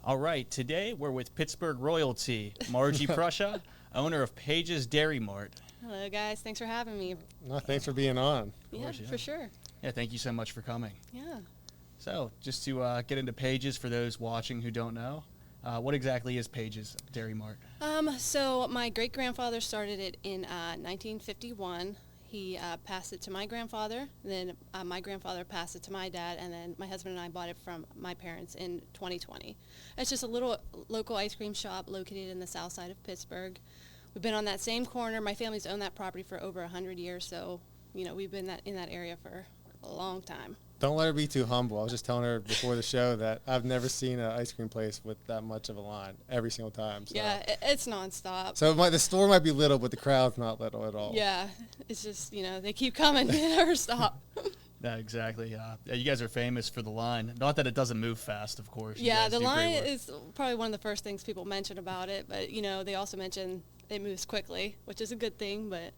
All right, today we're with Pittsburgh royalty, Marjorie Prusia, owner of Page's Dairy Mart. Hello, guys. Thanks for having me. No, thanks for being on. Course, For sure. Yeah, thank you so much for coming. Yeah. So, just to get into Page's for those watching who don't know, what exactly is Page's Dairy Mart? So my great-grandfather started it in 1951. He passed it to my grandfather, then my grandfather passed it to my dad, and then my husband and I bought it from my parents in 2020. It's just a little local ice cream shop located in the south side of Pittsburgh. We've been on that same corner. My family's owned that property for over 100 years, so we've been in that area for a long time. Don't let her be too humble. I was just telling her before the show that I've never seen an ice cream place with that much of a line every single time. So. Yeah, it's nonstop. So the store might be little, but the crowd's not little at all. Yeah, it's just, they keep coming. They never stop. Yeah, exactly. You guys are famous for the line. Not that it doesn't move fast, of course. Yeah, the line is probably one of the first things people mention about it, but, they also mention it moves quickly, which is a good thing, but...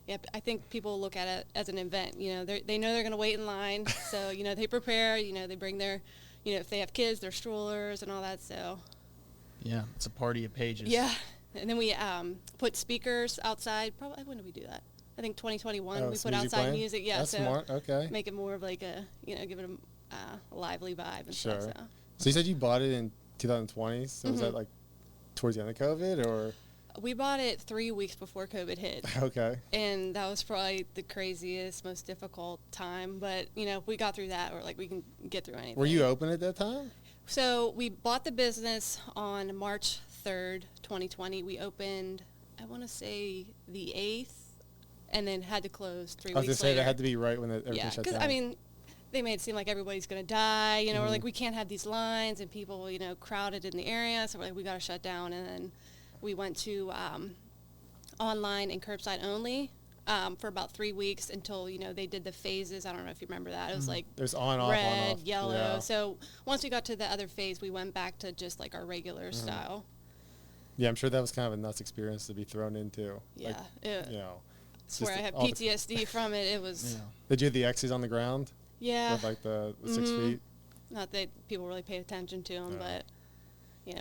Yeah, I think people look at it as an event. They know they're going to wait in line, so they prepare. They bring their, if they have kids, their strollers and all that. So. Yeah, it's a party of Pages. Yeah, and then we put speakers outside. Probably when did we do that? I think 2021. We put outside playing? music. Yeah, that's so smart. Okay. make it more of like a, give it a lively vibe and sure. stuff. So you said you bought it in 2020. So was that like towards the end of COVID or? We bought it 3 weeks before COVID hit. Okay. And that was probably the craziest, most difficult time. But, we got through that, or like we can get through anything. Were you open at that time? So we bought the business on March 3rd, 2020. We opened, I want to say, the 8th, and then had to close 3 weeks later. I was going to say that had to be right when everything shut down. Yeah, because, they made it seem like everybody's going to die. We're like, we can't have these lines and people, crowded in the area. So we're like, we got to shut down. And then we went to online and curbside only for about 3 weeks until, they did the phases. I don't know if you remember that. It was like there's on, off, red, on, off. yellow. Yeah. So once we got to the other phase, we went back to just like our regular style. Yeah, I'm sure that was kind of a nuts experience to be thrown into. Yeah. Like, I swear I had PTSD from it. It was. Yeah. Did you have the X's on the ground? Yeah. With like the 6 feet? Not that people really paid attention to them, but...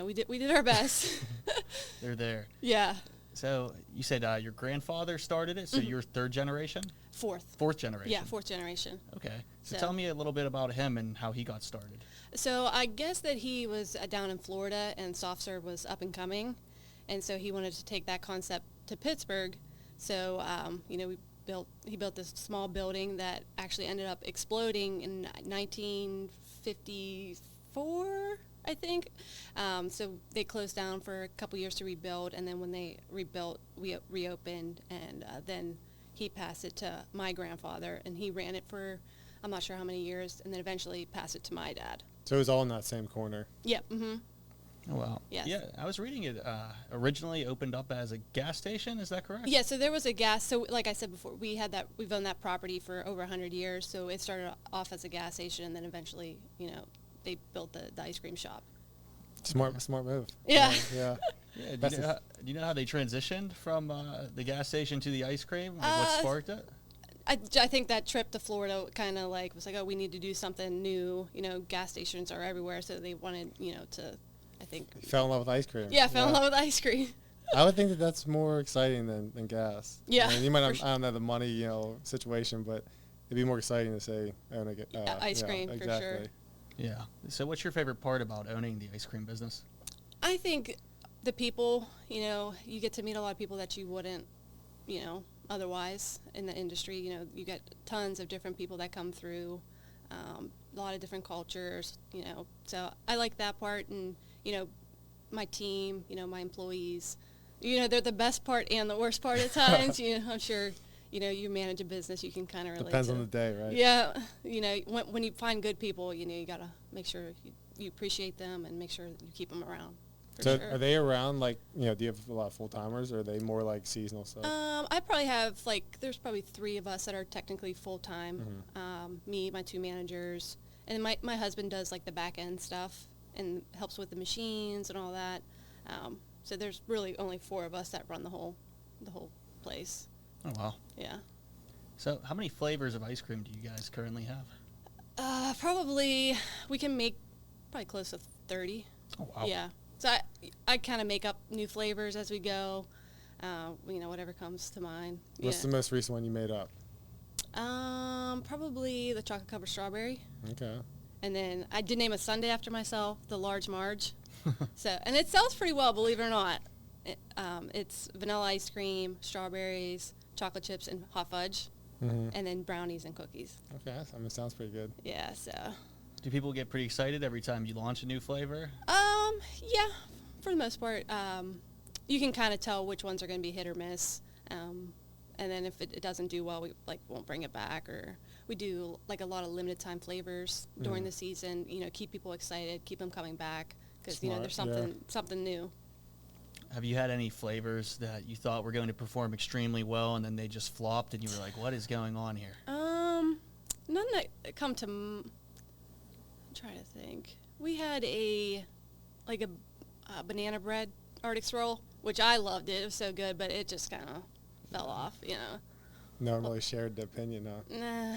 we did our best. They're there. Yeah. So you said your grandfather started it, so you're third generation? Fourth generation. Yeah, fourth generation. Okay. So tell me a little bit about him and how he got started. So I guess that he was down in Florida and soft serve was up and coming, and so he wanted to take that concept to Pittsburgh. So he built this small building that actually ended up exploding in 1954. I think. So they closed down for a couple years to rebuild, and then when they rebuilt, we reopened, and then he passed it to my grandfather, and he ran it for I'm not sure how many years, and then eventually passed it to my dad. So it was all in that same corner? Yep. Mm-hmm. Oh, wow. Yes. Yeah, I was reading it originally opened up as a gas station. Is that correct? Yeah, so there was a gas. So like I said before, we've owned that property for over 100 years, so it started off as a gas station, and then eventually, they built the ice cream shop. Smart move. Yeah. Yeah. Yeah. Do you know how they transitioned from the gas station to the ice cream? Like what sparked it? I think that trip to Florida kind of was like, oh, we need to do something new. Gas stations are everywhere, so they wanted, to, I think. Fell in love with ice cream. Yeah, fell in love with ice cream. I would think that that's more exciting than gas. Yeah. You might not, I don't know the money, situation, but it'd be more exciting to say, ice cream, exactly. for sure. Yeah. So what's your favorite part about owning the ice cream business? I think the people, you get to meet a lot of people that you wouldn't, otherwise in the industry. You get tons of different people that come through, a lot of different cultures, So I like that part, and, my team, my employees, they're the best part and the worst part at times. I'm sure, you manage a business, you can kind of relate. Depends on the day, right? Yeah. When you find good people, you got to make sure you appreciate them and make sure that you keep them around. So sure. Are they around, do you have a lot of full-timers, or are they more like seasonal stuff? I probably have, there's probably 3 of us that are technically full-time. Me, my 2 managers, and my husband does, the back-end stuff and helps with the machines and all that. So there's really only 4 of us that run the whole place. Oh, wow. Yeah. So how many flavors of ice cream do you guys currently have? Probably, we can make probably close to 30. Oh, wow. Yeah. So I kind of make up new flavors as we go. Whatever comes to mind. What's the most recent one you made up? Probably the chocolate covered strawberry. Okay. And then I did name a sundae after myself, the large Marge. And it sells pretty well, believe it or not. It's vanilla ice cream, strawberries, chocolate chips, and hot fudge, and then brownies and cookies. Okay. I mean, sounds pretty good. Yeah. So. Do people get pretty excited every time you launch a new flavor? Yeah, for the most part. You can kind of tell which ones are going to be hit or miss. And then if it doesn't do well, we won't bring it back, or we do a lot of limited time flavors during the season. Keep people excited, keep them coming back because there's something new. Have you had any flavors that you thought were going to perform extremely well and then they just flopped and you were like, what is going on here? None that come to. I'm trying to think. We had a banana bread Arctic roll, which I loved it. It was so good, but it just kind of fell off, No one really shared the opinion, huh? Nah.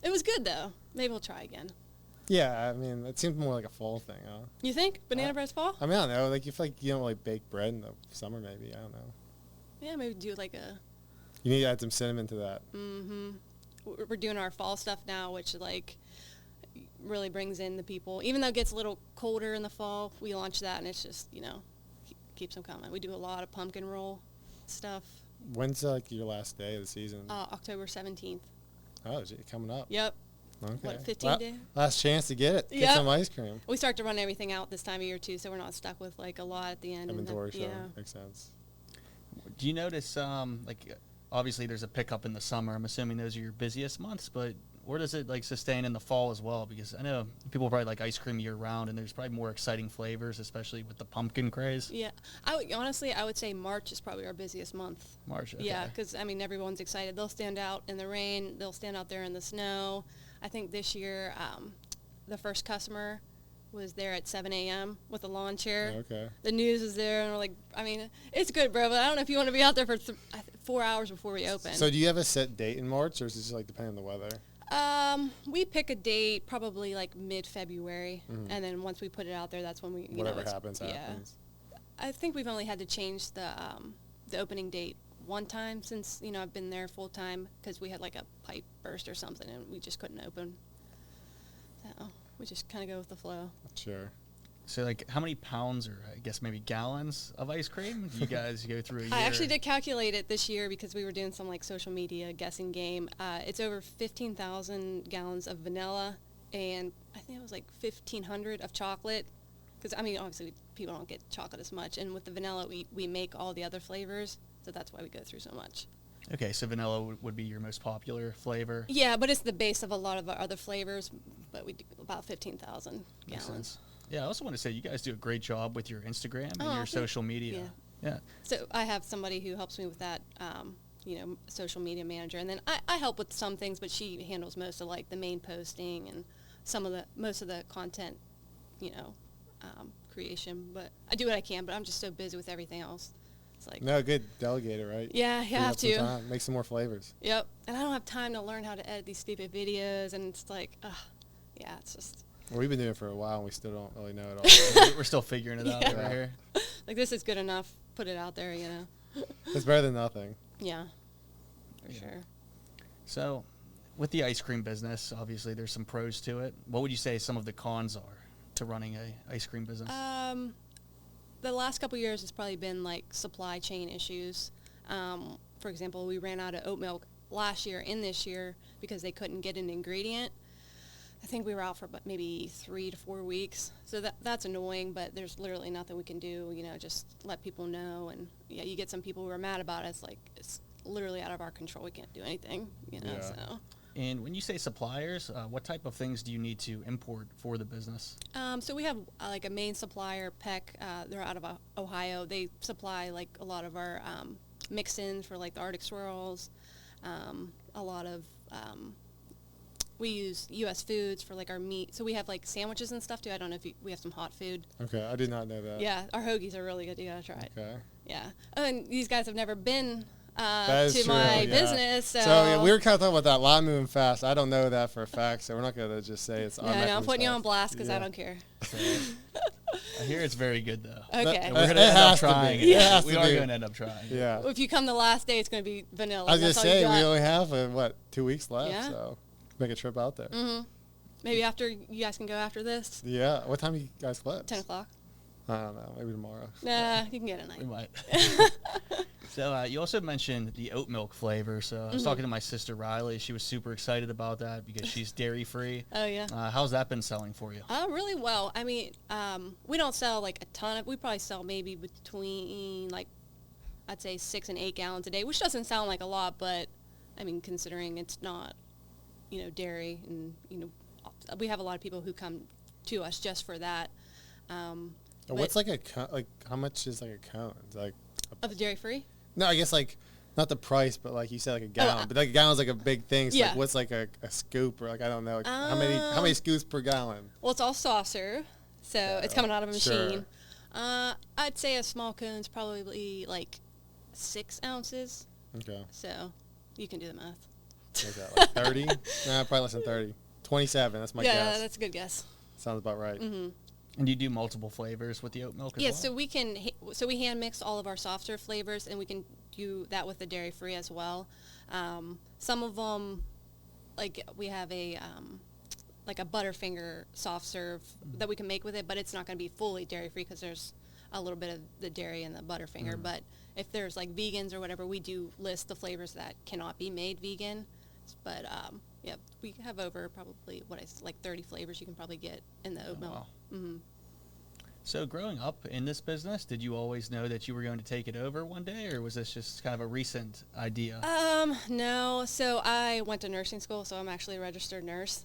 It was good, though. Maybe we'll try again. Yeah, I mean, it seems more like a fall thing, huh? You think? Banana bread's fall? I mean, I don't know. You feel like you don't really bake bread in the summer, maybe. I don't know. Yeah, maybe do a... You need to add some cinnamon to that. Mm-hmm. We're doing our fall stuff now, which, really brings in the people. Even though it gets a little colder in the fall, we launch that, and it's just, keeps them coming. We do a lot of pumpkin roll stuff. When's, your last day of the season? October 17th. Oh, coming up. Yep. Okay. 15 days? Last chance to get it. Get some ice cream. We start to run everything out this time of year, too, so we're not stuck with, a lot at the end. Inventory, sure. Yeah. Makes sense. Do you notice, obviously there's a pickup in the summer. I'm assuming those are your busiest months, but where does it, sustain in the fall as well? Because I know people probably like ice cream year-round, and there's probably more exciting flavors, especially with the pumpkin craze. Yeah. I would say March is probably our busiest month. March, okay. Yeah, because, everyone's excited. They'll stand out in the rain. They'll stand out there in the snow. I think this year the first customer was there at 7 a.m. with a lawn chair. Okay. The news is there, and we're like, it's good, bro, but I don't know if you want to be out there for 4 hours before we open. So do you have a set date in March, or is it just, depending on the weather? We pick a date probably mid-February, and then once we put it out there, that's when we, whatever happens. I think we've only had to change the opening date one time since, I've been there full time because we had a pipe burst or something and we just couldn't open. So we just kind of go with the flow. Sure. So, how many pounds or, I guess, maybe gallons of ice cream do you guys go through a year? I actually did calculate it this year because we were doing some, social media guessing game. It's over 15,000 gallons of vanilla, and I think it was 1,500 of chocolate. Because, obviously, people don't get chocolate as much. And with the vanilla, we make all the other flavors, so that's why we go through so much. Okay, so vanilla would be your most popular flavor? Yeah, but it's the base of a lot of our other flavors, but we do about 15,000 gallons. Yeah, I also want to say you guys do a great job with your Instagram and your social media. Yeah. So I have somebody who helps me with that, social media manager, and then I help with some things, but she handles most of the main posting and most of the content, creation. But I do what I can, but I'm just so busy with everything else. It's no, good delegator, right? Yeah, you have to. Make some more flavors. Yep, and I don't have time to learn how to edit these stupid videos, and it's it's just. Well, we've been doing it for a while, and we still don't really know it all. We're still figuring it out over here. This is good enough. Put it out there, It's better than nothing. Yeah, for sure. So, with the ice cream business, obviously there's some pros to it. What would you say some of the cons are to running a ice cream business? The last couple of years has probably been supply chain issues. For example, we ran out of oat milk last year and this year because they couldn't get an ingredient. I think we were out for maybe 3 to 4 weeks. So that's annoying, but there's literally nothing we can do, just let people know. And, you get some people who are mad about it. It's literally out of our control. We can't do anything, so. And when you say suppliers, what type of things do you need to import for the business? So we have a main supplier, Peck. They're out of Ohio. They supply a lot of our mix-ins for the Arctic swirls. A lot of we use U.S. foods for our meat. So we have sandwiches and stuff too. I don't know if we have some hot food. Okay, I did not know that. Yeah, our hoagies are really good. You gotta try it. Okay. Yeah. Oh, and these guys have never been to true, my yeah. business. So, yeah, we were kind of talking about that line moving fast. I don't know that for a fact, so we're not going to just say it's no, I'm putting you on blast because I don't care. So, I hear it's very good though. Okay. And we're going to end up trying it. Yeah. We are going to end up trying it. Yeah. If you come the last day, it's going to be vanilla. I was going That's to all you say, we got. only have, 2 weeks left, Yeah. so make a trip out there. Mm-hmm. Maybe after you guys can go after this. Yeah. What time you guys close? 10 o'clock. I don't know. Maybe tomorrow. Nah, you can get a night. We might. So you also mentioned the oat milk flavor. So I was talking to my sister Riley. She was super excited about that because she's dairy free. Oh, yeah. How's that been selling for you? Really well. I mean, we don't sell like a ton of. We probably sell maybe between like, I'd say 6 and 8 gallons a day, which doesn't sound like a lot, but I mean, considering it's not, dairy, and we have a lot of people who come to us just for that. What's like a cone? Like, how much is like a cone? It's like Of dairy free? no, I guess like not the price, but like you said, like a gallon. But like a gallon's like a big thing. So Yeah. like, what's like a scoop or like I don't know. Like, how many scoops per gallon? Well, it's all soft serve, so it's coming out of a Sure. machine. I'd say a small cone's probably like 6 ounces, Okay. so you can do the math. What's that, like 30? Nah, probably less than 30. 27. That's my yeah, guess. that's a good guess. Sounds about right. Mm-hmm. And you do multiple flavors with the oat milk as Yeah, well? so we hand mix all of our soft serve flavors, and we can do that with the dairy free as well. Some of them, like we have a like a Butterfinger soft serve that we can make with it, but it's not going to be fully dairy free because there's a little bit of the dairy in the Butterfinger. But if there's like vegans or whatever, we do list the flavors that cannot be made vegan. But yeah, we have over probably like 30 flavors you can probably get in the oat milk. Wow. Mm-hmm. So growing up in this business, did you always know that you were going to take it over one day, or was this just kind of a recent idea? No. So I went to nursing school, so I'm actually a registered nurse.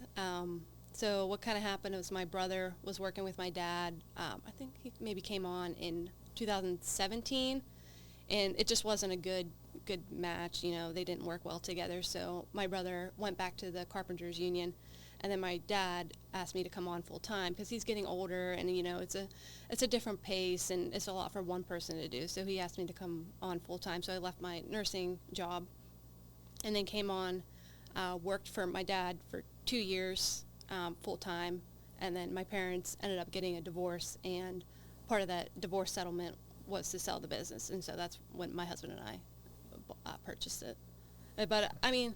So what kind of happened was my brother was working with my dad. I think he maybe came on in 2017, and it just wasn't a good match. They didn't work well together. So my brother went back to the Carpenters Union, and then my dad asked me to come on full time because he's getting older, and it's a different pace, and it's a lot for one person to do. So he asked me to come on full time. So I left my nursing job, and then came on, worked for my dad for 2 years full time, and then my parents ended up getting a divorce, and part of that divorce settlement was to sell the business, and so that's when my husband and I purchased it. But I mean,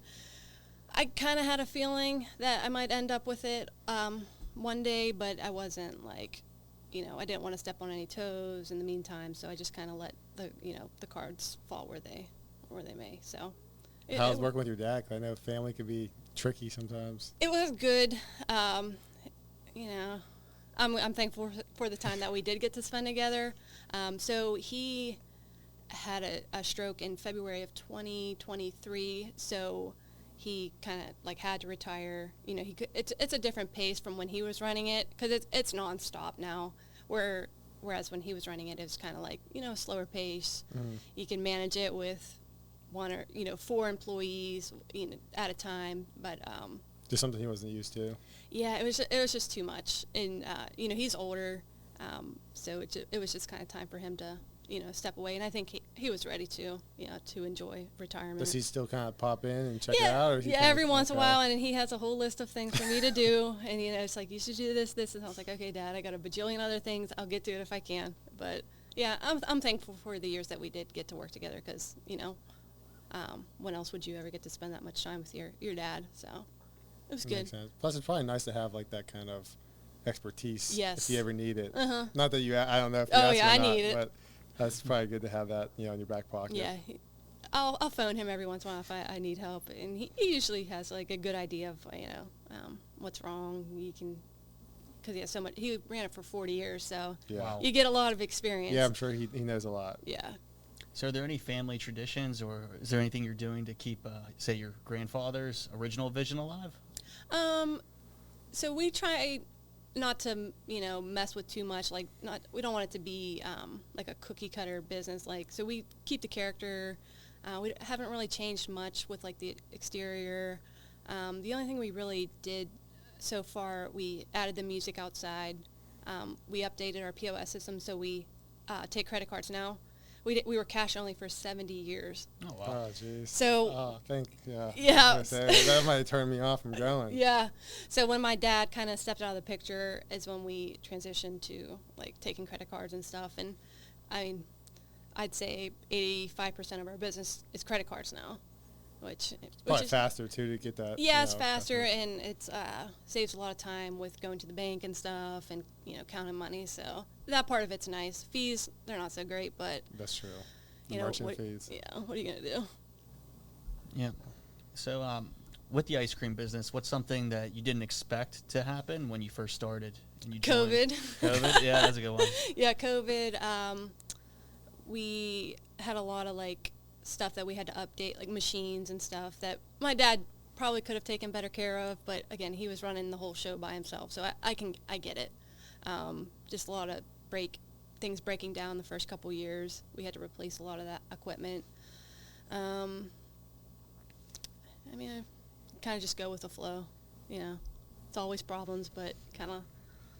I kind of had a feeling that I might end up with it one day, but I wasn't like, I didn't want to step on any toes in the meantime, so I just kind of let the cards fall where they may. So How's working with your dad? 'Cause I know family could be tricky sometimes. It was good. I'm thankful for the time that we did get to spend together. So he had a stroke in February of 2023, so he kind of like had to retire. It's a different pace from when he was running it because it's nonstop now. Whereas when he was running it, it was kind of like a slower pace. You can manage it with 1 or 4 employees at a time, but Just something he wasn't used to. yeah, it was just too much, and he's older, so it was just kind of time for him to step away, and I think he was ready to enjoy retirement. Does he still kind of pop in and check it out? Or is he yeah, kinda every once in a okay? while, and he has a whole list of things for me to do, and it's like, you should do this, and I was like, okay, Dad, I got a bajillion other things, I'll get to it if I can. But yeah, I'm thankful for the years that we did get to work together, because when else would you ever get to spend that much time with your dad? So it was That good. makes sense. Plus, it's probably nice to have like that kind of expertise Yes. if you ever need it. Uh-huh. Not that I don't know if you Oh, ask yeah, or I not, need it. but that's probably good to have that in your back pocket. Yeah, I'll phone him every once in a while if I need help, and he usually has like a good idea of what's wrong. You can, because he has so much. He ran it for 40 years, so Yeah. Wow. you get a lot of experience. Yeah, I'm sure he knows a lot. Yeah. So are there any family traditions, or is there anything you're doing to keep, say, your grandfather's original vision alive? So we try not to, mess with too much. Like, we don't want it to be like a cookie cutter business. Like, so we keep the character. We haven't really changed much with like the exterior. The only thing we really did so far, we added the music outside. We updated our POS system, so we take credit cards now, we were cash only for 70 years. Oh wow. Oh, jeez. So yeah. I was gonna say, that might turn me off from going. Yeah. So when my dad kind of stepped out of the picture is when we transitioned to like taking credit cards and stuff. And I mean, I'd say 85% of our business is credit cards now, which Probably is faster too to get that. Yeah, it's faster, and it's saves a lot of time with going to the bank and stuff, and counting money. So that part of it's nice. Fees, they're not so great, but That's true. you know, Merchant what, fees. yeah, what are you gonna do? Yeah. So with the ice cream business, what's something that you didn't expect to happen when you first started? And you joined? COVID? Yeah, that's a good one. Yeah, COVID. We had a lot of like stuff that we had to update, like machines and stuff that my dad probably could have taken better care of, but again, he was running the whole show by himself, so I get it. Just a lot of things breaking down the first couple years. We had to replace a lot of that equipment. I mean, I kind of just go with the flow. It's always problems, but kind of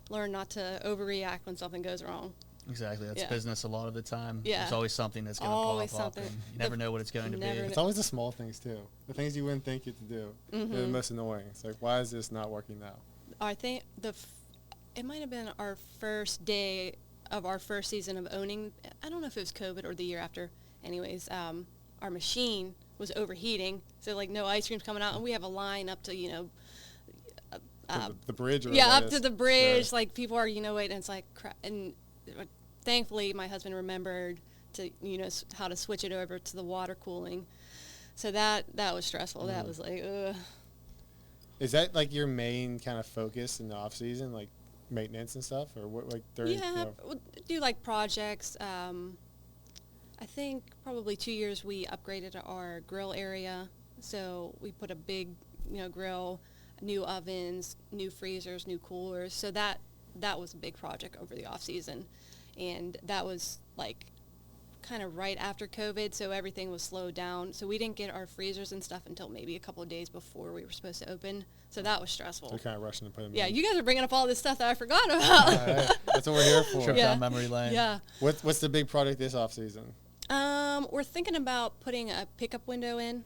learn not to overreact when something goes wrong. Exactly. That's Yeah. business a lot of the time. Yeah. There's always something that's going to Always pop up. something. And you never know what it's going to be. Never It's always the small things too. The things you wouldn't think you to do. They're the most annoying. It's like, why is this not working now? I think it might have been our first day of our first season of owning. I don't know if it was COVID or the year after. Anyways, our machine was overheating, so like no ice cream's coming out, and we have a line up to The bridge. Or yeah, whatever up it to is. the bridge. Sure. Like people are waiting. And it's like and thankfully my husband remembered to how to switch it over to the water cooling. So that was stressful. That was like ugh. Is that like your main kind of focus in the off season, like maintenance and stuff, or what? Like during, We'll do like projects. I think probably 2 years we upgraded our grill area, so we put a big grill, new ovens, new freezers, new coolers. So that was a big project over the off season, and that was like kind of right after COVID, so everything was slowed down. So we didn't get our freezers and stuff until maybe a couple of days before we were supposed to open. So that was stressful. They're kind of rushing to put them Yeah, in. you guys are bringing up all this stuff that I forgot about. Hey, that's what we're here for. Trip Yeah. down memory lane. Yeah. What's the big project this off season? We're thinking about putting a pickup window in.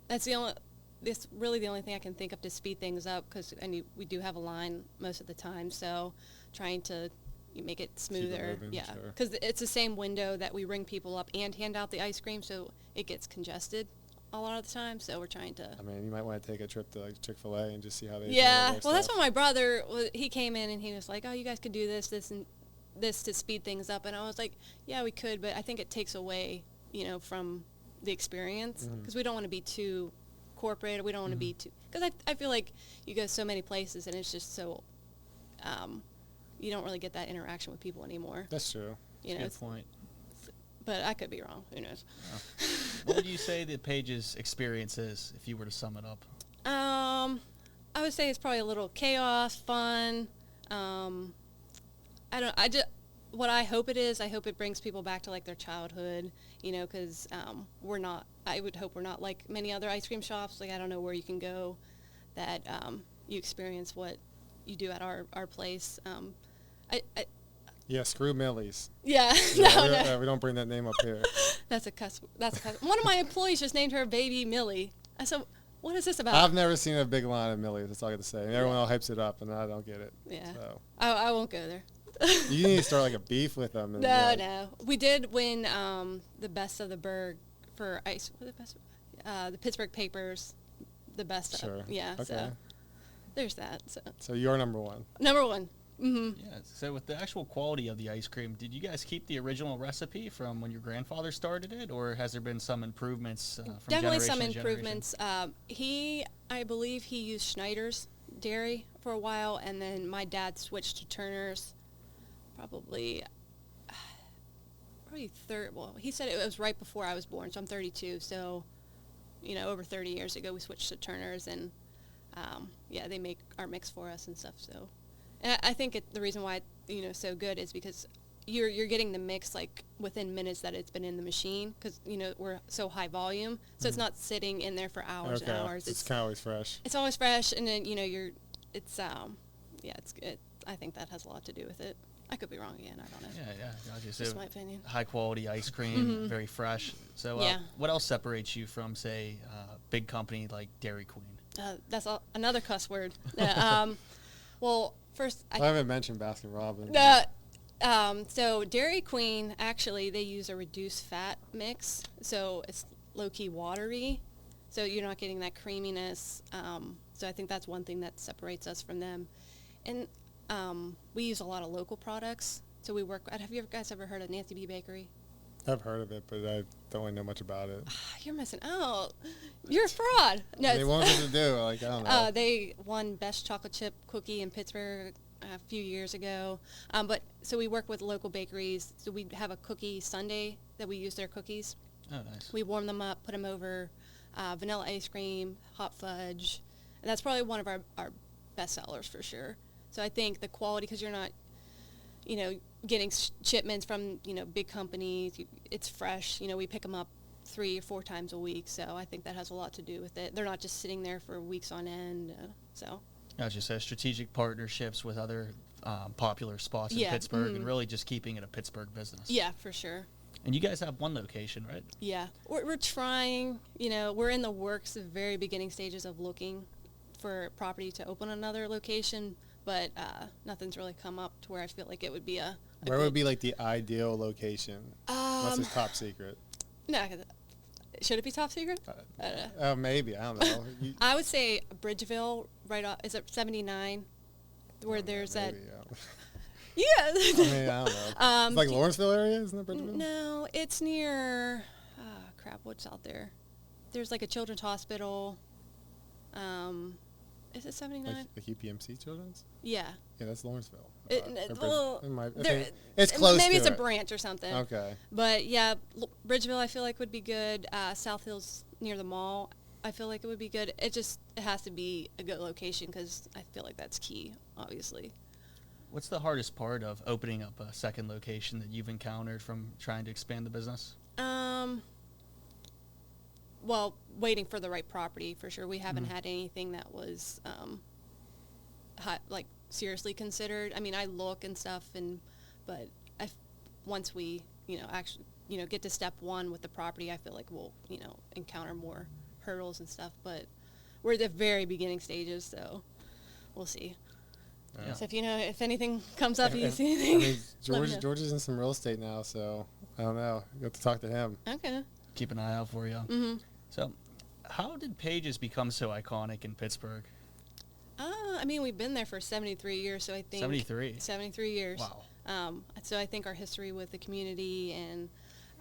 That's really the only thing I can think of to speed things up, because we do have a line most of the time. So trying to make it smoother. moving, Yeah, sure. because it's the same window that we ring people up and hand out the ice cream, so it gets congested a lot of the time. So we're trying to. I mean, you might want to take a trip to like Chick-fil-A and just see how they. Yeah, handle their well, that's stuff. what my brother he came in and he was like, "Oh, you guys could do this, and this to speed things up." And I was like, "Yeah, we could, but I think it takes away, from the experience, because we don't want to be too corporate. Or we don't want to be too, because I feel like you go so many places and it's just so, you don't really get that interaction with people anymore. That's true. Good point. But I could be wrong. Who knows? What would you say the Page's experience is, if you were to sum it up? I would say it's probably a little chaos, fun. What I hope it is, I hope it brings people back to like their childhood, because I would hope we're not like many other ice cream shops. Like I don't know where you can go that you experience what you do at our place. Yeah, screw Millie's. Yeah, Yeah, we don't bring that name up here. That's a cuss. One of my employees just named her baby Millie. I said, "What is this about?" I've never seen a big line of Millie's. That's all I got to say. And everyone all hypes it up, and I don't get it. Yeah, So. I won't go there. You need to start like a beef with them. And No. We did win the best of the Berg for ice. What the best? The Pittsburgh papers, the best. Sure. Yeah. Okay. So there's that. So you're number one. Number one. Mm-hmm. Yeah. So with the actual quality of the ice cream, did you guys keep the original recipe from when your grandfather started it, or has there been some improvements from Definitely generation some to generation? improvements. I believe he used Schneider's dairy for a while, and then my dad switched to Turner's. Probably third. Well, he said it was right before I was born, so I'm 32. So, over 30 years ago, we switched to Turner's, and they make our mix for us and stuff. So, and I think the reason why it's so good is because you're getting the mix like within minutes that it's been in the machine, because we're so high volume, so it's not sitting in there for hours and hours. It's kind of always fresh. It's always fresh, and then it's good. I think that has a lot to do with it. I could be wrong again. I don't know. Yeah, gotcha. Just So my opinion. high quality ice cream, very fresh. So Yeah. what else separates you from, say, big company like Dairy Queen? That's another cuss word. Well, first, I haven't mentioned Baskin Robbins. so Dairy Queen, actually, they use a reduced fat mix, so it's low-key watery, so you're not getting that creaminess. So I think that's one thing that separates us from them. And we use a lot of local products. So we work. Have you guys ever heard of Nancy B Bakery? I've heard of it, but I don't really know much about it. You're missing out. You're a fraud. No, They want us to do, like, I don't know. they won Best Chocolate Chip Cookie in Pittsburgh a few years ago. But so we work with local bakeries. So we have a cookie sundae that we use their cookies. Oh, nice. We warm them up, put them over vanilla ice cream, hot fudge. And that's probably one of our best sellers for sure. So I think the quality, because you're not, getting shipments from, big companies. It's fresh. We pick them up 3 or 4 times a week. So I think that has a lot to do with it. They're not just sitting there for weeks on end. Gotcha. So strategic partnerships with other popular spots in Pittsburgh and really just keeping it a Pittsburgh business. Yeah, for sure. And you guys have one location, right? Yeah. We're trying, we're in the works, the very beginning stages of looking for property to open another location, but nothing's really come up to where I feel like it would be a Where would be like the ideal location? Unless it's top secret. No, should it be top secret? Maybe, I don't know. I would say Bridgeville, right off. Is it 79? Where there's that. Maybe, Yeah. I mean, I don't know. It's like Lawrenceville area, isn't it, Bridgeville? No, it's near. What's out there? There's like a children's hospital. Is it 79? Like UPMC Children's? Yeah. Yeah, that's Lawrenceville. It's close. Maybe to it's it. a branch or something. Okay. But yeah, Bridgeville I feel like would be good. South Hill's near the mall. I feel like it would be good. It has to be a good location because I feel like that's key, obviously. What's the hardest part of opening up a second location that you've encountered from trying to expand the business? Well, waiting for the right property for sure. We haven't had anything that was seriously considered. I mean, I look and stuff, but once we actually get to step one with the property, I feel like we'll encounter more hurdles and stuff. But we're at the very beginning stages, so we'll see. Yeah. So if anything comes up, you see anything. I mean, George is in some real estate now, so I don't know. You have to talk to him. Okay. Keep an eye out for you. Mm-hmm. So, how did Page's become so iconic in Pittsburgh? I mean, we've been there for 73 years, so I think 73 years. Wow. So I think our history with the community and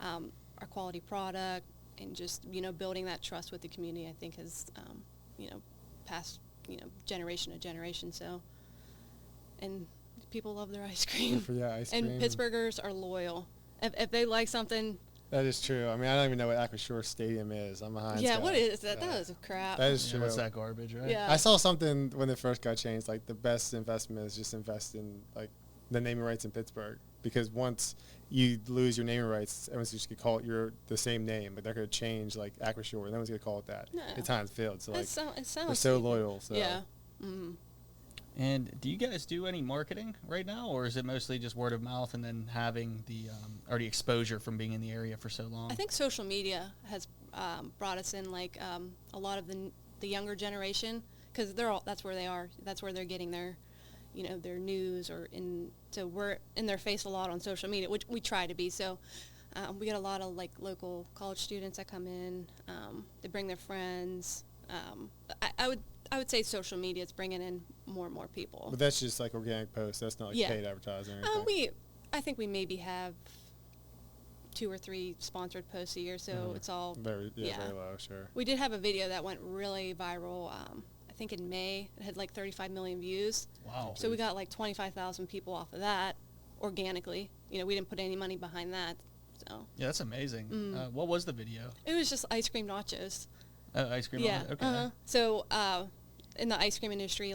our quality product and just building that trust with the community, I think has passed generation to generation. So, and people love their ice cream. Yeah, ice cream. And Pittsburghers are loyal. If they like something. That is true. I mean, I don't even know what Aquashore Stadium is. I'm behind. Yeah, what is that? That is crap. That is true. What's that garbage, right? Yeah. I saw something when it first got changed. Like the best investment is just invest in like the naming rights in Pittsburgh, because once you lose your naming rights, everyone's just gonna call it the same name, but they're gonna change like Aquashore. No one's gonna call it that. No. It's Heinz Field. So like it sounds they're so loyal. So. Yeah. Mm-hmm. And do you guys do any marketing right now, or is it mostly just word of mouth and then having the already exposure from being in the area for so long? I think social media has brought us in a lot of the younger generation, because that's where they are. That's where they're getting their their news, so we're in their face a lot on social media, which we try to be. So we get a lot of local college students that come in. They bring their friends. I would say social media is bringing in more and more people. But that's just like organic posts. That's not like paid advertising or anything. I think we maybe have 2 or 3 sponsored posts a year, so it's all very low, sure. We did have a video that went really viral. I think in May it had 35 million views. Wow. So we got 25,000 people off of that organically. We didn't put any money behind that. So yeah, that's amazing. What was the video? it was just ice cream nachos. Ice cream. Yeah. Okay. So in the ice cream industry,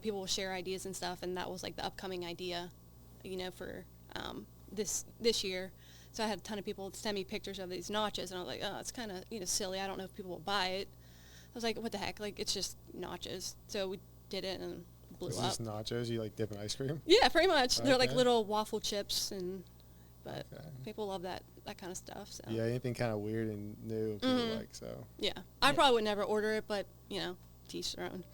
people will share ideas and stuff, and that was the upcoming idea, for this year. So I had a ton of people send me pictures of these nachos, and I was like, oh, it's kind of silly. I don't know if people will buy it. I was like, what the heck? It's just nachos. So we did it, and blew Is up. this nachos you like dip in ice cream? Yeah, pretty much. They're like Okay. little waffle chips, but Okay. people love that kind of stuff. So Yeah, anything kind of weird and new people like, so. yeah, I probably would never order it, but teach their own.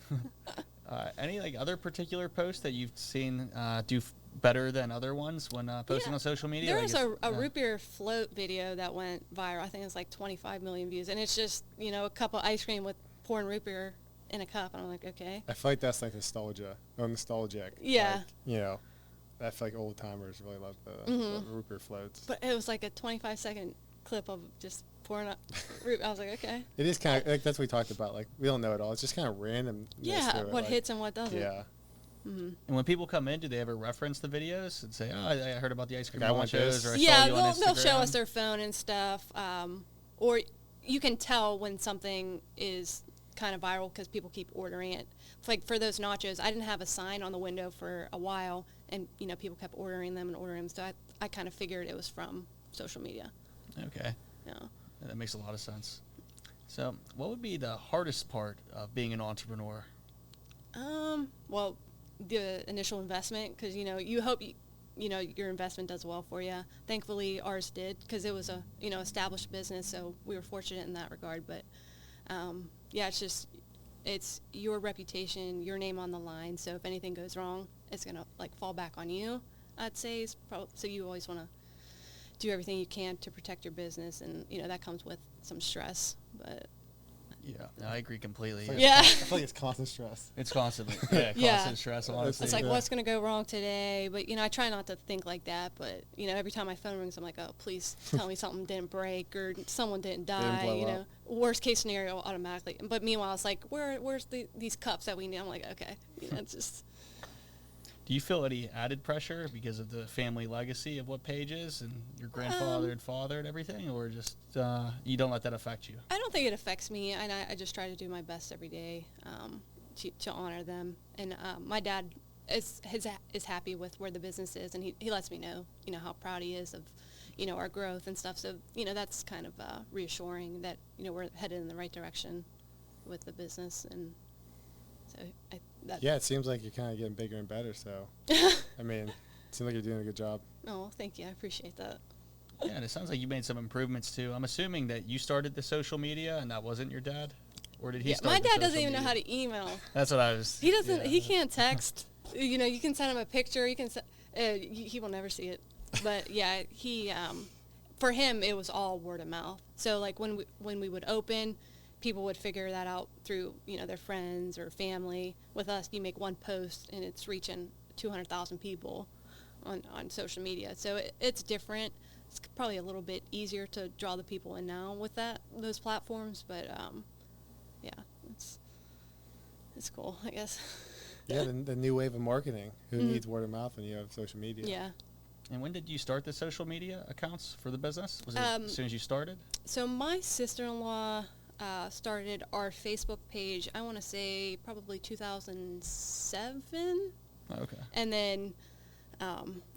Any like other particular posts that you've seen do better than other ones when posting Yeah. on social media? There Like, was it's- a root beer float video that went viral. I think it's like 25 million views, and it's just a cup of ice cream with pouring root beer in a cup, and I'm like, okay. I feel like that's like nostalgia, or nostalgic. Yeah. Like, I feel like old timers really love the root beer floats. But it was like a 25-second clip of just pouring up root. I was like, okay. It is kind of like that's what we talked about. Like we don't know it all. It's just kind of random. Yeah, what hits and what doesn't. Yeah. And when people come in, do they ever reference the videos and say, "Oh, I heard about the ice cream Like, I want nachos," this. or I Yeah, saw you on they'll show Instagram"? us their phone and stuff, or you can tell when something is kind of viral because people keep ordering it. Like for those nachos, I didn't have a sign on the window for a while, and people kept ordering them, so I kind of figured it was from social media. Okay, Yeah. that makes a lot of sense. So, what would be the hardest part of being an entrepreneur? Well, the initial investment, because you hope your investment does well for you. Thankfully, ours did, because it was a established business, so we were fortunate in that regard. But yeah, it's your reputation, your name on the line. So if anything goes wrong, it's gonna fall back on you. I'd say so. You always want to do everything you can to protect your business, and that comes with some stress. But Yeah, no, I agree completely. Yeah. I feel like it's constant stress. It's constantly, constant Yeah. stress. Honestly, it's like, Yeah. what's going to go wrong today? But, I try not to think like that. But, every time my phone rings, I'm like, oh, please tell me something didn't break or someone didn't die. blow up. Worst case scenario automatically. But meanwhile, it's like, where's these cups that we need? I'm like, okay. It's just. do you feel any added pressure because of the family legacy of what Paige is and your grandfather and father and everything, or just you don't let that affect you? I don't think it affects me, and I just try to do my best every day to honor them. And my dad is happy with where the business is, and he lets me know, how proud he is of, our growth and stuff. So, that's kind of reassuring that, we're headed in the right direction with the business. And so Yeah, it seems like you're kind of getting bigger and better. So, I mean, it seems like you're doing a good job. Oh, thank you. I appreciate that. Yeah, and it sounds like you made some improvements too. I'm assuming that you started the social media and that wasn't your dad, or did he? Yeah, start my the dad doesn't social even know media? how to email. That's what I was. He doesn't. yeah. He can't text. You can send him a picture. You can. He will never see it. But yeah, he. For him, it was all word of mouth. So like when we would open, people would figure that out through their friends or family. With us, you make one post and it's reaching 200,000 people on social media. So it's different. It's probably a little bit easier to draw the people in now with those platforms. But yeah, it's cool, I guess. Yeah, the new wave of marketing. Who needs word of mouth when you have social media? Yeah. And when did you start the social media accounts for the business? Was it as soon as you started? So my sister-in-law started our Facebook page, I want to say probably 2007. Okay. And then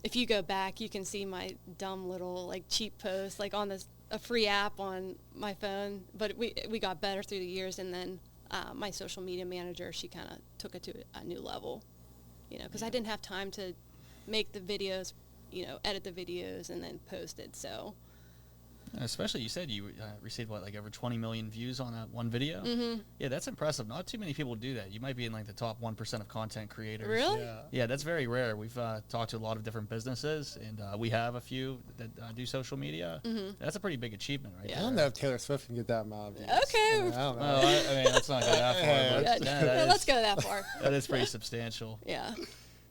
if you go back, you can see my dumb little cheap post on a free app on my phone. But we got better through the years, and then my social media manager, she kind of took it to a new level, because I didn't have time to make the videos, edit the videos and then post it. So. Especially, you said you received over 20 million views on that one video. Mm-hmm. Yeah, that's impressive. Not too many people do that. You might be in the top 1% of content creators. Really? Yeah. Yeah, that's very rare. We've talked to a lot of different businesses, and we have a few that do social media. Mm-hmm. That's a pretty big achievement, right? I don't know if Taylor Swift can get that amount of views. Okay. I don't know. Well, I mean, let's not go that far, but Yeah, let's go that far. that is pretty substantial. Yeah.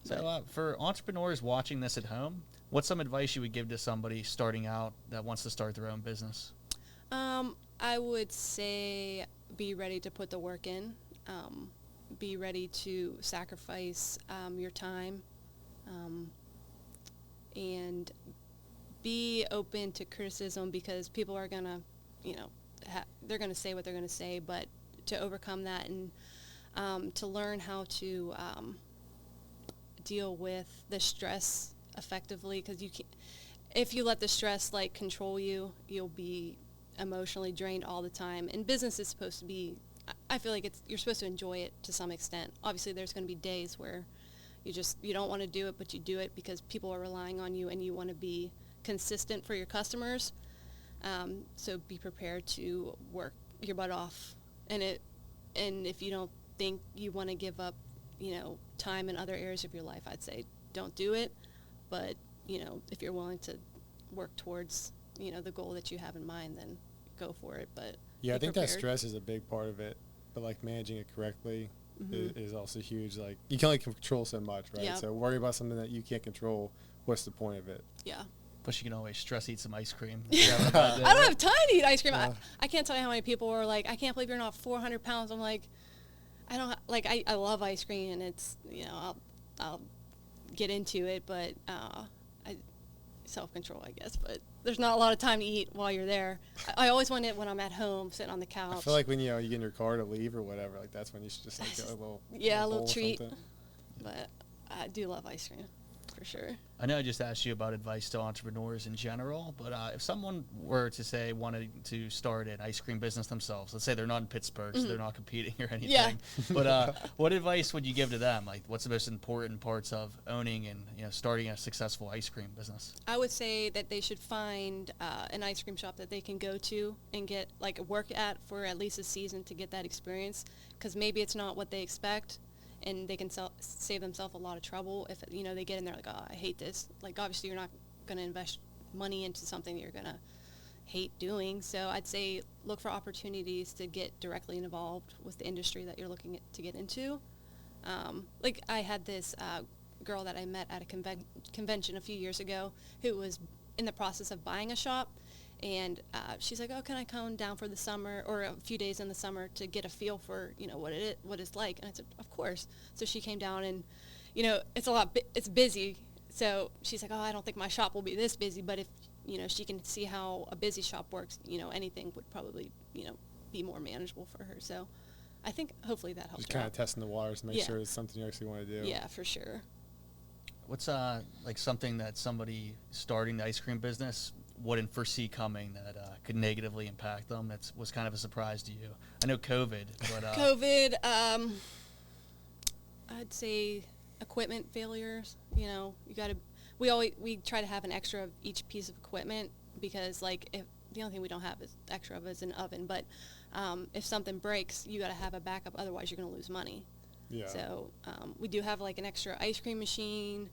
So, for entrepreneurs watching this at home, what's some advice you would give to somebody starting out that wants to start their own business? I would say be ready to put the work in. Be ready to sacrifice your time, and be open to criticism, because people are gonna, they're gonna say what they're gonna say. But to overcome that and to learn how to deal with the stress effectively, because if you let the stress control you, you'll be emotionally drained all the time. And business is supposed to be I feel like you're supposed to enjoy it to some extent. Obviously, there's going to be days where you don't want to do it, but you do it because people are relying on you and you want to be consistent for your customers. So be prepared to work your butt off. And if you don't think you want to give up, time in other areas of your life, I'd say don't do it. But, if you're willing to work towards, the goal that you have in mind, then go for it. But yeah, I think prepared. that stress is a big part of it, but like managing it correctly is also huge. Like you can only control so much, right? Yep. So worry about something that you can't control. What's the point of it? Yeah. Plus, you can always stress eat some ice cream. I don't have time to eat ice cream. I can't tell you how many people were like, I can't believe you're not 400 pounds. I'm like, I love ice cream, and it's, I'll get into it, but self-control, I guess. But there's not a lot of time to eat while you're there. I always want it when I'm at home, sitting on the couch. I feel like when you get in your car to leave or whatever, like that's when you should just like get a little treat. Something. But I do love ice cream, for sure. I know I just asked you about advice to entrepreneurs in general, but if someone were to say wanted to start an ice cream business themselves, let's say they're not in Pittsburgh, so they're not competing or anything. Yeah. But what advice would you give to them? Like, what's the most important parts of owning and starting a successful ice cream business? I would say that they should find an ice cream shop that they can go to and get work at for at least a season to get that experience, because maybe it's not what they expect. And they can save themselves a lot of trouble if, they get in there like, oh, I hate this. Like, obviously, you're not going to invest money into something that you're going to hate doing. So I'd say look for opportunities to get directly involved with the industry that you're looking to get into. I had this girl that I met at a convention a few years ago who was in the process of buying a shop. And she's like, oh, can I come down for the summer or a few days in the summer to get a feel for, what it's like? And I said, of course. So she came down and, it's busy. So she's like, oh, I don't think my shop will be this busy. But if, she can see how a busy shop works, anything would probably, be more manageable for her. So I think hopefully that helps Just her kind out. of testing the waters to make sure it's something you actually want to do. Yeah, for sure. What's something that somebody starting the ice cream business wouldn't foresee coming that could negatively impact them? That was kind of a surprise to you. I know COVID, but COVID. I'd say equipment failures. We try to have an extra of each piece of equipment because if the only thing we don't have is extra of is an oven. But if something breaks, you got to have a backup. Otherwise, you're going to lose money. Yeah. So we do have an extra ice cream machine,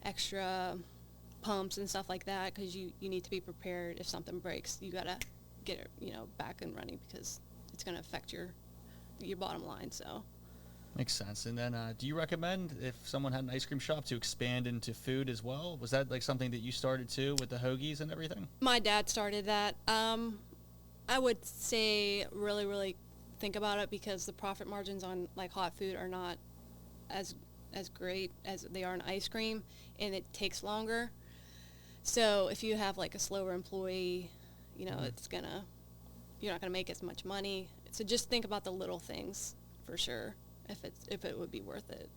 extra pumps and stuff like that, because you need to be prepared if something breaks. You got to get it back and running because it's going to affect your bottom line. So makes sense. And then do you recommend if someone had an ice cream shop to expand into food as well? Was that something that you started too with the hoagies and everything? My dad started that. I would say really, really think about it because the profit margins on hot food are not as great as they are in ice cream, and it takes longer. So if you have a slower employee, you're not gonna make as much money. So just think about the little things for sure if it would be worth it.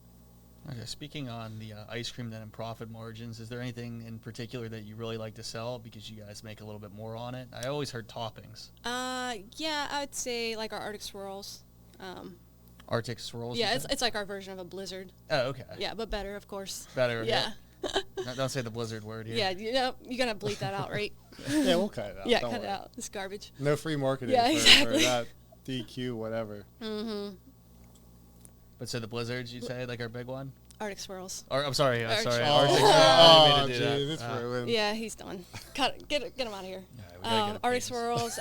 Okay, speaking on the ice cream then and profit margins, is there anything in particular that you really like to sell because you guys make a little bit more on it? I always heard toppings. Yeah, I'd say our Arctic Swirls. Arctic Swirls? Yeah, it's like our version of a Blizzard. Oh, okay. Yeah, but better, of course. Better. Yeah. Don't say the Blizzard word here. Yeah, you're gonna bleep that out, right? Yeah, we'll cut it out. Yeah, Don't cut worry. it out. It's garbage. No free marketing Yeah, for exactly. that DQ, whatever. Mm-hmm. But so the Blizzards, you'd say, our big one? Arctic Swirls. Or I'm sorry. Arctic Sorry. Swirls. Arctic. Oh, I didn't mean to do geez, that. it's ruined. Yeah, he's done. Get him out of here. Yeah, we gotta get a Arctic piece. Swirls.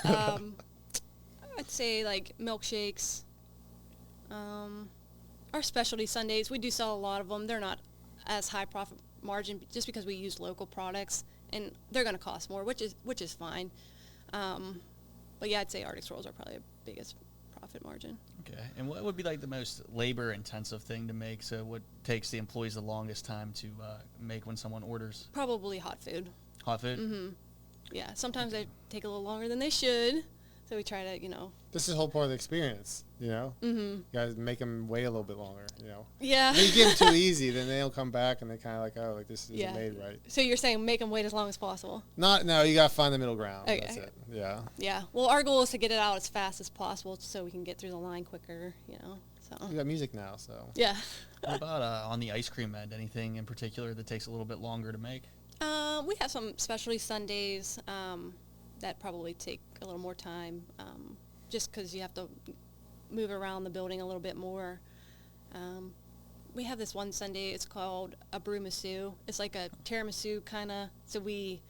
I'd say milkshakes. Our specialty sundaes, we do sell a lot of them. They're not as high profit margin just because we use local products, and they're going to cost more, which is fine. But yeah, I'd say Arctic Swirls are probably the biggest profit margin. Okay. And what would be the most labor intensive thing to make? So what takes the employees the longest time to make when someone orders? Probably hot food. Hot food? Mm-hmm. Yeah, sometimes they take a little longer than they should, so we try to, This is the whole part of the experience. You know, you guys make them wait a little bit longer. You know, Yeah. if you give them too easy, then they'll come back and they kind of like, oh, like this isn't Yeah. made right. So you're saying make them wait as long as possible? No, you gotta find the middle ground. Okay. That's it. Yeah. Yeah. Well, our goal is to get it out as fast as possible so we can get through the line quicker. You know. So. We got music now, so. Yeah. What about on the ice cream end? Anything in particular that takes a little bit longer to make? We have some specialty Sundays that probably take a little more time, just because you have to move around the building a little bit more. We have this one Sunday. It's called a brewmasu. It's like a tiramisu kind of. So we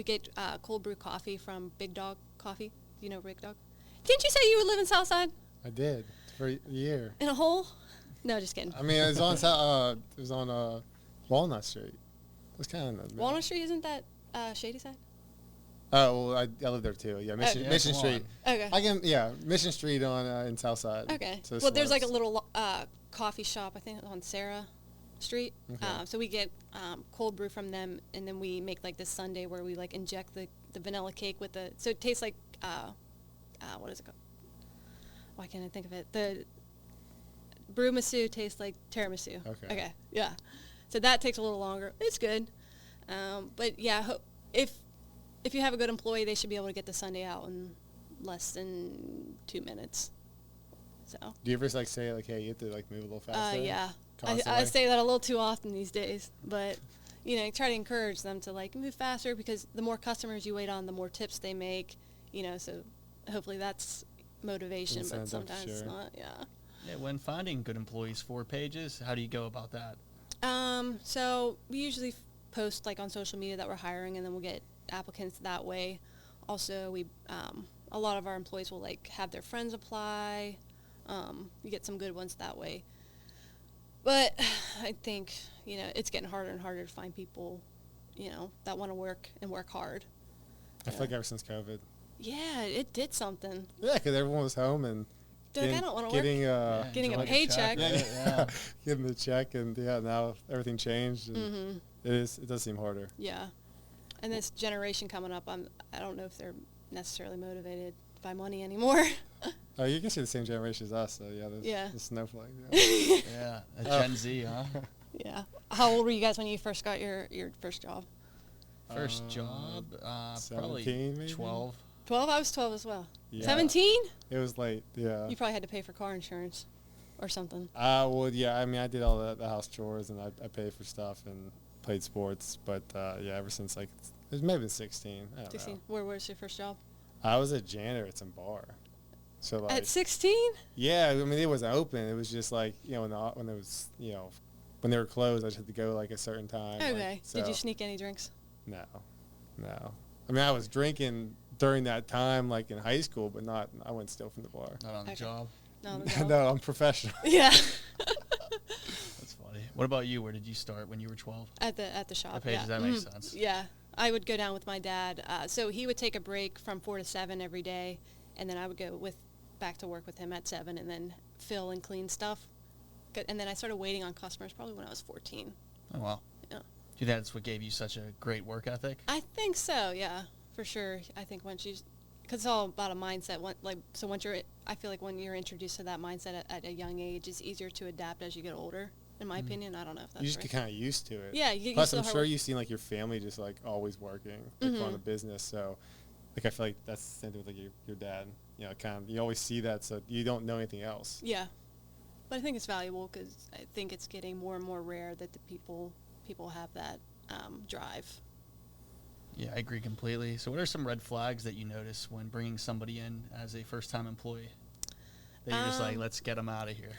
get cold brew coffee from Big Dog Coffee. You know Big Dog? Didn't you say you would live in Southside? I did for a year. In a hole? No, just kidding. I mean, it was on Walnut Street. It was kind of in the middle. Walnut Street, isn't that Shady Side? Oh, well, I live there too. Yeah, Mission, Okay. Mission Come Street. Okay. Mission Street on in Southside. Okay. So Well, there's like a slopes. little coffee shop, I think, on Sarah Street. Okay. So we get cold brew from them, and then we make like this sundae where we like inject the vanilla cake with the. So it tastes like what is it called? Why can't I think of it? The brewmasu tastes like tiramisu. Okay. Yeah. So that takes a little longer. It's good. But yeah, if you have a good employee, they should be able to get the sundae out in less than 2 minutes. So. Do you ever like say like, hey, you have to like move a little faster? Yeah. I Constantly? say that a little too often these days, but you know, try to encourage them to like move faster because the more customers you wait on, the more tips they make. You know, so hopefully that's motivation, but Incentive, sometimes it's sure. not. Yeah. Yeah, when finding good employees, 4 pages, how do you go about that? So we usually post like on social media that we're hiring, and then we'll get applicants that way. Also, we a lot of our employees will like have their friends apply. You get some good ones that way. But I think, you know, it's getting harder and harder to find people, you know, that want to work and work hard. I feel like ever since COVID. Yeah, it did something. Yeah, because everyone was home and They're like, I don't want to work. getting Getting a enjoy the paycheck. check, yeah, yeah. getting the check, and yeah, now everything changed. And it does seem harder. Yeah. And this generation coming up, I don't know if they're necessarily motivated by money anymore. Oh, you can see the same generation as us, so yeah, Yeah. the snowflake. Yeah. Yeah, a Gen Z, huh? Yeah. How old were you guys when you first got your first job? First job, probably 17 maybe? 12. 12? I was 12 as well. Yeah. 17? It was late, yeah. You probably had to pay for car insurance or something. Well, yeah, I mean, I did all the house chores, and I paid for stuff and played sports, but yeah, ever since like, it was maybe 16. I don't 16. know. Where was your first job? I was a janitor at some bar. So like, At 16? yeah, I mean, it wasn't open. It was just like, you know, when it was, you know, when they were closed, I just had to go like a certain time. like, Okay. Did you so- sneak any drinks? No. I mean, I was drinking during that time, like in high school, but I wouldn't steal from the bar. Not on the Okay. job. No. the job? No, I'm professional. Yeah. That's funny. What about you? Where did you start when you were 12? At the shop. At Pages, yeah. that makes sense. Yeah. I would go down with my dad. So he would take a break from 4 to 7 every day, and then I would go back to work with him at 7 and then fill and clean stuff. And then I started waiting on customers probably when I was 14. Oh, wow. Yeah. Do you think that's what gave you such a great work ethic? I think so, yeah, for sure. I think once you, because it's all about a mindset. I feel like when you're introduced to that mindset at a young age, it's easier to adapt as you get older. In my opinion, I don't know if that's You just right. get kind of used to it. Yeah, you get Plus, used to I'm the hard sure work. you've seen like your family just like always working like, on the business. So, like I feel like that's the same thing with like your dad. You know, kind of you always see that, so you don't know anything else. Yeah, but I think it's valuable because I think it's getting more and more rare that the people have that drive. Yeah, I agree completely. So what are some red flags that you notice when bringing somebody in as a first-time employee? That you're just like, let's get them out of here.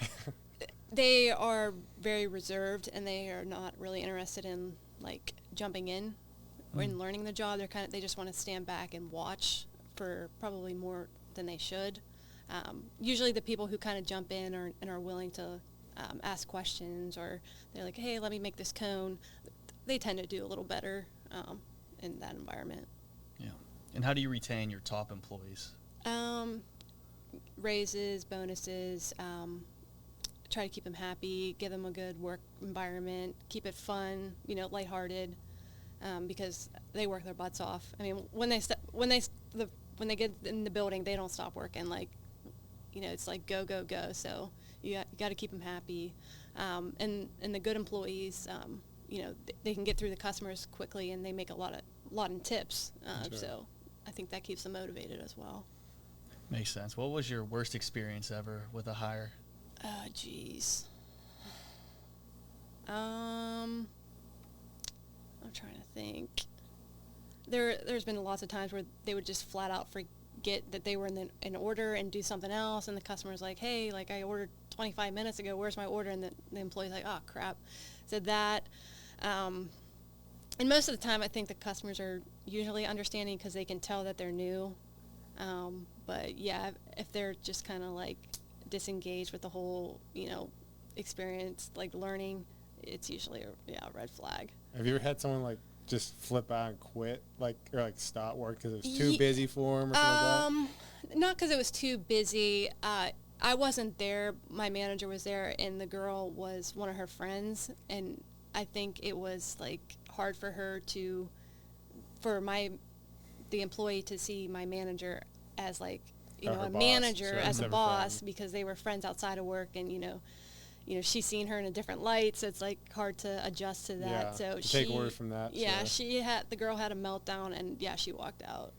They are very reserved, and they are not really interested in like jumping in or in learning the job. They just want to stand back and watch for probably more than they should. Usually, the people who kind of jump in and are willing to ask questions, or they're like, "Hey, let me make this cone." They tend to do a little better in that environment. Yeah. And how do you retain your top employees? Raises, bonuses. Try to keep them happy, give them a good work environment, keep it fun, lighthearted, because they work their butts off. I mean, when they get in the building, they don't stop working. Like, it's like go, go, go. So you got to keep them happy. And the good employees, they can get through the customers quickly, and they make a lot in tips. Sure. So I think that keeps them motivated as well. Makes sense. What was your worst experience ever with a hire? Geez. I'm trying to think. There's been lots of times where they would just flat out forget that they were in an order and do something else, and the customer's like, hey, like I ordered 25 minutes ago, where's my order? And the employee's like, oh crap. So that, and most of the time I think the customers are usually understanding because they can tell that they're new. But yeah, if they're just kind of like disengaged with the whole, experience, like learning, it's usually a red flag. Have you ever had someone like just flip out and quit, or stop work because it was too busy for them or something like that? Not because it was too busy. I wasn't there. My manager was there, and the girl was one of her friends, and I think it was like hard for her the employee to see my manager as like a boss, manager, sure. as a Never boss, friend. because they were friends outside of work, and she's seen her in a different light, so it's like hard to adjust to that. Yeah, So to take orders from that. Yeah, sure. the girl had a meltdown, and she walked out.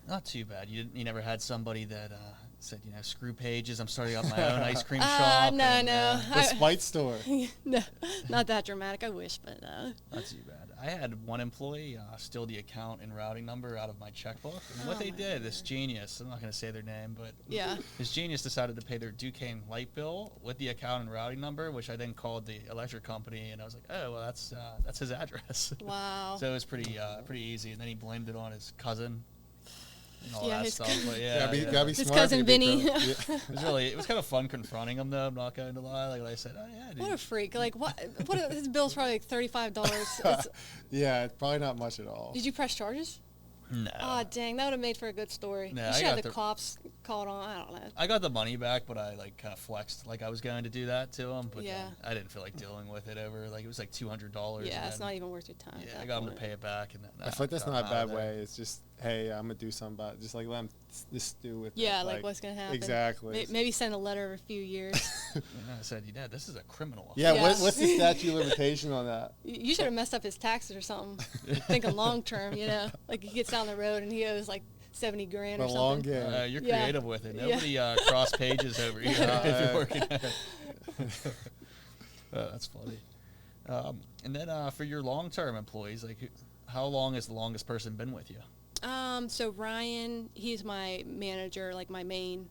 Not too bad. You never had somebody that said, screw Pages, I'm starting up my own ice cream shop. No, and, no. The Spite store. No, not that dramatic. I wish, but Not too bad. I had one employee steal the account and routing number out of my checkbook. And what they did, this genius, I'm not going to say their name, but yeah. this genius decided to pay their Duquesne light bill with the account and routing number, which I then called the electric company, and I was like, oh, well, that's his address. Wow. So it was pretty easy, and then he blamed it on his cousin and all Yeah, that his stuff. cousin. But Gotta be His smart cousin to be Vinny. pro- yeah. it was kind of fun confronting him, though. I'm not going to lie. Like I said, oh yeah, dude. What a freak! Like what? His bill's probably like $35. Yeah, it's probably not much at all. Did you press charges? No. Oh dang, that would have made for a good story. No, You I should got have the the- cops called on. I don't know. I got the money back, but I kind of flexed like I was going to do that to him. But Yeah. then I didn't feel like dealing with it over. Like it was like $200. Yeah, and it's then- not even worth your time. Yeah, at I that got him to point. pay it back, and then I feel like that's got not him a out of bad there. way. It's just, hey, I'm gonna do something about it. Just like let him just stew with it. Yeah, like what's gonna happen? Exactly. Maybe send a letter every few years. And I said, "Dad, this is a criminal." Yeah, Yeah. what's the statute of limitation on that? You should have messed up his taxes or something. Thinking long term, like he gets down the road and he owes like 70 grand or The something. long game. You're Yeah. creative with it. Yeah. Nobody cross pages over here if you're working at it. That's funny. And then for your long-term employees, like, how long has the longest person been with you? So Ryan, he's my manager, like my main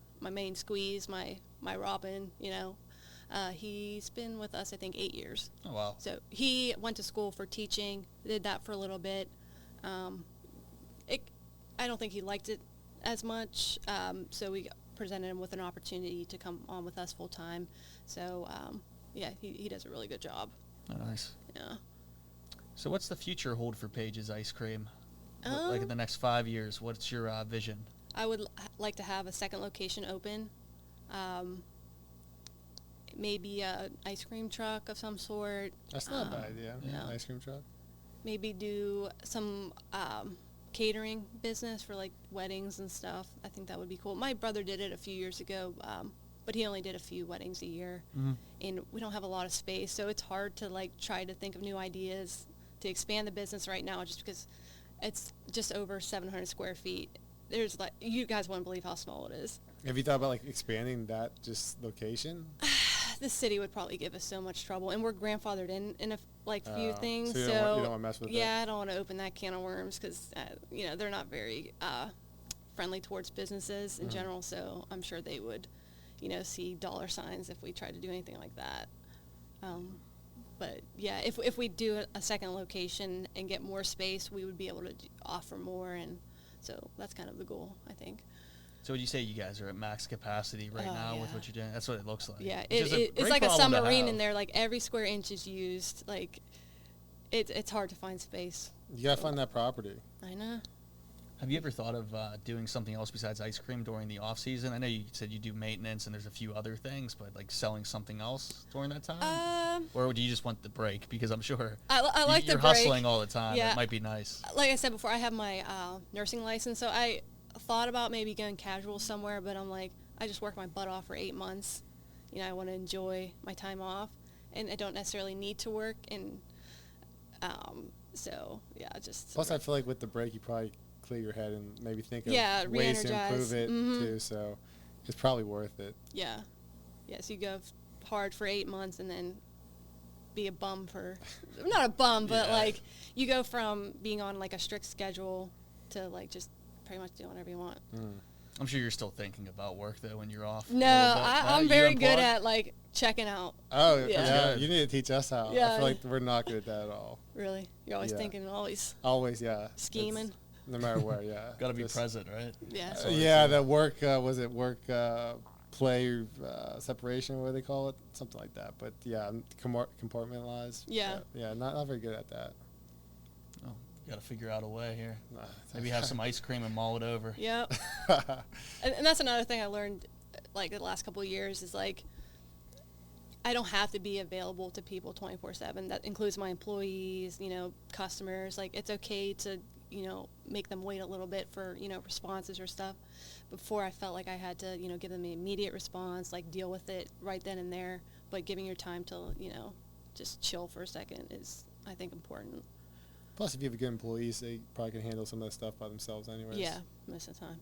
squeeze, my Robin, he's been with us, I think, 8 years. Oh wow. So he went to school for teaching, did that for a little bit. I don't think he liked it as much, so we presented him with an opportunity to come on with us full time. So he does a really good job. Oh, nice. Yeah. So what's the future hold for Page's Ice Cream? Like in the next 5 years, what's your vision? I would like to have a second location open. Maybe a ice cream truck of some sort. That's not a bad idea. yeah. Ice cream truck. Maybe do some catering business for like weddings and stuff. I think that would be cool. My brother did it a few years ago, but he only did a few weddings a year. Mm-hmm. And we don't have a lot of space, so it's hard to like try to think of new ideas to expand the business right now, just because it's just over 700 square feet. There's like, you guys wouldn't believe how small it is. Have you thought about like expanding that just location? The city would probably give us so much trouble, and we're grandfathered in a few things. So you don't want to mess with it? Yeah, I don't want to open that can of worms because they're not very friendly towards businesses in general. So I'm sure they would, see dollar signs if we tried to do anything like that. But yeah, if we do a second location and get more space, we would be able to offer more, and so that's kind of the goal, I think. So would you say you guys are at max capacity right now with yeah. what you're doing? That's what it looks like. Yeah, Which is it's great like a problem to submarine have. in there. Like every square inch is used. Like it's hard to find space. You gotta find that property. I know. Have you ever thought of doing something else besides ice cream during the off season? I know you said you do maintenance and there's a few other things, but like selling something else during that time? Or do you just want the break? Because I'm sure I like the you're break. hustling all the time. Yeah. It might be nice. Like I said before, I have my nursing license, so I thought about maybe going casual somewhere, but I'm like, I just worked my butt off for 8 months. You know, I want to enjoy my time off, and I don't necessarily need to work. And so, yeah, just. Plus, I feel like with the break, you probably clear your head and maybe think of ways to re-energize. improve it too. So it's probably worth it. Yeah. Yes, you go hard for 8 months and then be a bum for, not a bum, but like you go from being on like a strict schedule to like just pretty much doing whatever you want. I'm sure you're still thinking about work though when you're off. No, I'm very good at like checking out. Oh yeah, you need to teach us how. Yeah. I feel like we're not good at that at all. Really? You're always thinking, always scheming. No matter where, yeah. Got to be present, right? Yeah. The work, was it work, play, separation, what do they call it? Something like that. But yeah, compartmentalized. Yeah. Yeah, not very good at that. Oh, you got to figure out a way here. Maybe have some ice cream and mull it over. Yep. and that's another thing I learned, like, the last couple of years is, like, I don't have to be available to people 24/7. That includes my employees, you know, customers. Like, it's okay to, you know, make them wait a little bit for, you know, responses or stuff. Before, I felt like I had to, you know, give them an immediate response, like deal with it right then and there. But giving your time to, you know, just chill for a second is, I think, important. Plus, if you have good employees, they probably can handle some of that stuff by themselves anyways. Yeah, most of the time.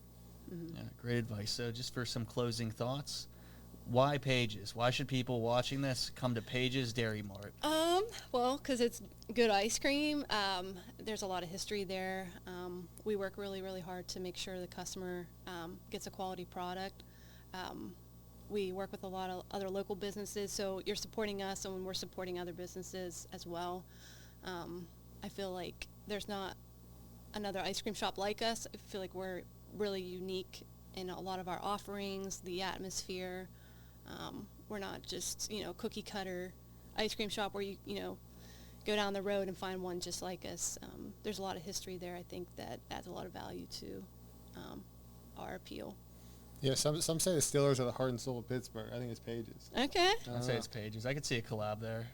Mm-hmm. Yeah, great advice. So just for some closing thoughts, why Pages? Why should people watching this come to Pages Dairy Mart? Well, because it's good ice cream. There's a lot of history there. We work really, really hard to make sure the customer gets a quality product. We work with a lot of other local businesses, so you're supporting us and we're supporting other businesses as well. I feel like there's not another ice cream shop like us. I feel like we're really unique in a lot of our offerings, the atmosphere. We're not just, you know, cookie cutter ice cream shop where you know, go down the road and find one just like us. There's a lot of history there. I think that adds a lot of value to our appeal. Yeah, some say the Steelers are the heart and soul of Pittsburgh. I think it's Pages. Okay. I'd say it's Pages. I could see a collab there.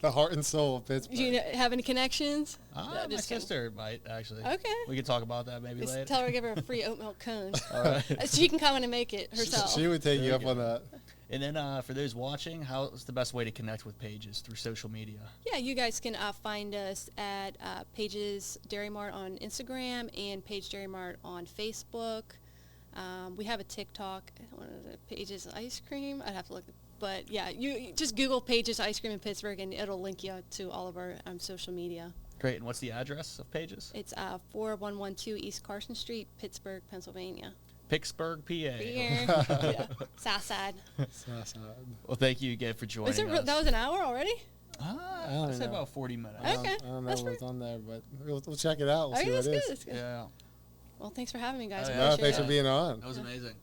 The heart and soul of Pittsburgh. Do you have any connections? My sister might, actually. Okay. We could talk about that maybe Just later. tell her to give her a free oat milk cone. All right. She can come in and make it herself. She would take There you you up go. on that. And then for those watching, how's the best way to connect with Pages? Through social media? Yeah, you guys can find us at Pages Dairy Mart on Instagram and Page Dairy Mart on Facebook. We have a TikTok. What is it? Pages Ice Cream? I'd have to look. But yeah, you just Google Pages Ice Cream in Pittsburgh and it'll link you to all of our social media. Great. And what's the address of Pages? It's 4112 East Carson Street, Pittsburgh, Pennsylvania. Pittsburgh, PA. Here. Yeah. Southside. Well, thank you again for joining us. That was an hour already? I'd say about 40 minutes. Okay. I don't know That's what's on there, but we'll check it out. We'll see Okay, what that's it good. is. That's good. Yeah. Well, thanks for having me, guys. Oh, yeah. No, Appreciate thanks it. for being on. That was amazing.